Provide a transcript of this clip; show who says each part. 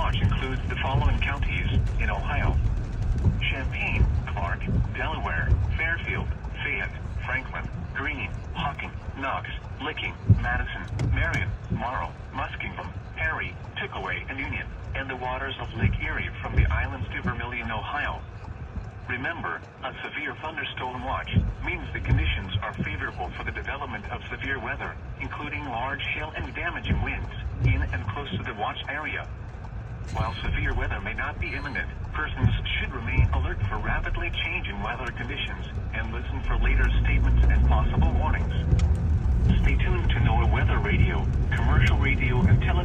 Speaker 1: watch includes the following counties in Ohio: Champaign, Clark, Delaware, Fairfield, Fayette, Franklin, Greene, Hocking, Knox, Licking, Madison, Marion, Morrow, Muskingum, Perry, Tickaway, and Union, and the waters of Lake Erie from the islands to Vermilion, Ohio. Remember, a severe thunderstorm watch means the conditions are favorable for the development of severe weather, including large hail and damaging winds, in and close to the watch area. While severe weather may not be imminent, persons should remain alert for rapidly changing weather conditions and listen for later statements and possible warnings. Stay tuned to NOAA Weather Radio, commercial radio, and television.